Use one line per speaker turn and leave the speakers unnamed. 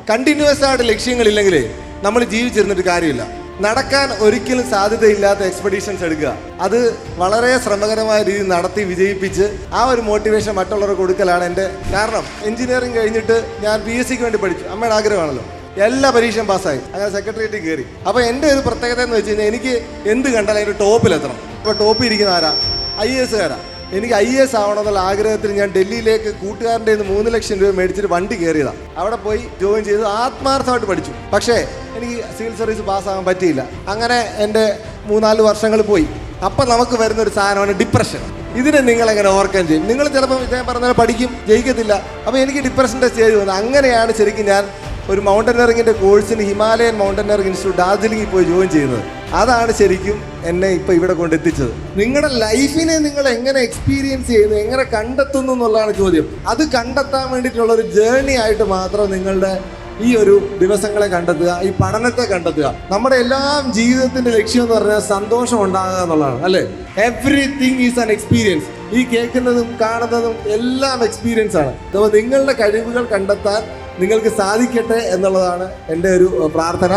Continuous ആയിട്ട് ലക്ഷ്യങ്ങളില്ലെങ്കിലേ നമ്മൾ ജീവിച്ചിരുന്നിട്ട് കാര്യമില്ല. നടക്കാൻ ഒരിക്കലും സാധ്യതയില്ലാത്ത എക്സ്പെഡീഷൻസ് എടുക്കുക, അത് വളരെ ശ്രമകരമായ രീതിയിൽ നടത്തി വിജയിപ്പിച്ച് ആ ഒരു മോട്ടിവേഷൻ മറ്റുള്ളവർക്ക് കൊടുക്കലാണ് എൻ്റെ. കാരണം എഞ്ചിനീയറിംഗ് കഴിഞ്ഞിട്ട് ഞാൻ PSCക്ക് വേണ്ടി പഠിച്ചു, അമ്മയുടെ ആഗ്രഹമാണല്ലോ. എല്ലാ പരീക്ഷയും പാസ്സായി, അങ്ങനെ സെക്രട്ടേറിയറ്റിൽ കയറി. അപ്പോൾ എൻ്റെ ഒരു പ്രത്യേകത എന്ന് വെച്ച് കഴിഞ്ഞാൽ എനിക്ക് എന്ത് കണ്ടാലും അതിൻ്റെ ടോപ്പിലെത്തണം. ഇപ്പോൾ ടോപ്പിൽ ഇരിക്കുന്ന ആരാ? IAS കാരാ. എനിക്ക് IAS ആവണമെന്നുള്ള ആഗ്രഹത്തിൽ ഞാൻ ഡൽഹിയിലേക്ക് കൂട്ടുകാരൻ്റെ 3 ലക്ഷം രൂപ മേടിച്ചിട്ട് വണ്ടി കയറിയതാണ്. അവിടെ പോയി ജോയിൻ ചെയ്ത് ആത്മാർത്ഥമായിട്ട് പഠിച്ചു. പക്ഷേ എനിക്ക് സിവിൽ സർവീസ് പാസ്സാകാൻ പറ്റിയില്ല. അങ്ങനെ എൻ്റെ 3-4 വർഷങ്ങൾ പോയി. അപ്പം നമുക്ക് വരുന്നൊരു സാധനമാണ് ഡിപ്രഷൻ. ഇതിനെ നിങ്ങളെങ്ങനെ ഓവർകം ചെയ്യും? നിങ്ങൾ ചിലപ്പോൾ ഇദ്ദേഹം പറഞ്ഞാൽ പഠിക്കും, ജയിക്കത്തില്ല. അപ്പോൾ എനിക്ക് ഡിപ്രഷൻ്റെ സ്റ്റേജ് വന്നു. അങ്ങനെയാണ് ശരിക്കും ഞാൻ ഒരു മൗണ്ടനറിങ്ങിൻ്റെ കോഴ്സിന് ഹിമാലയൻ മൗണ്ടനറിങ് ഇൻസ്റ്റിറ്റ്യൂട്ട് ഡാർജിലിംഗിൽ പോയി ജോയിൻ ചെയ്യുന്നത്. അതാണ് ശരിക്കും എന്നെ ഇപ്പോൾ ഇവിടെ കൊണ്ടെത്തിച്ചത്. നിങ്ങളുടെ ലൈഫിനെ നിങ്ങൾ എങ്ങനെ എക്സ്പീരിയൻസ് ചെയ്യുന്നു, എങ്ങനെ കണ്ടെത്തുന്നു എന്നുള്ളതാണ് ചോദ്യം. അത് കണ്ടെത്താൻ വേണ്ടിയിട്ടുള്ളൊരു ജേർണി ആയിട്ട് മാത്രം നിങ്ങളുടെ ഈ ഒരു ദിവസങ്ങളെ കണ്ടെത്തുക, ഈ പഠനത്തെ കണ്ടെത്തുക. നമ്മുടെ എല്ലാം ജീവിതത്തിൻ്റെ ലക്ഷ്യം എന്ന് പറഞ്ഞാൽ സന്തോഷം ഉണ്ടാകുക എന്നുള്ളതാണ്, അല്ലേ? Everything is an experience. ഈ കേൾക്കുന്നതും കാണുന്നതും എല്ലാം എക്സ്പീരിയൻസ് ആണ്. അപ്പോൾ നിങ്ങളുടെ കഴിവുകൾ കണ്ടെത്താൻ നിങ്ങൾക്ക് സാധിക്കട്ടെ എന്നുള്ളതാണ് എൻ്റെ ഒരു പ്രാർത്ഥന.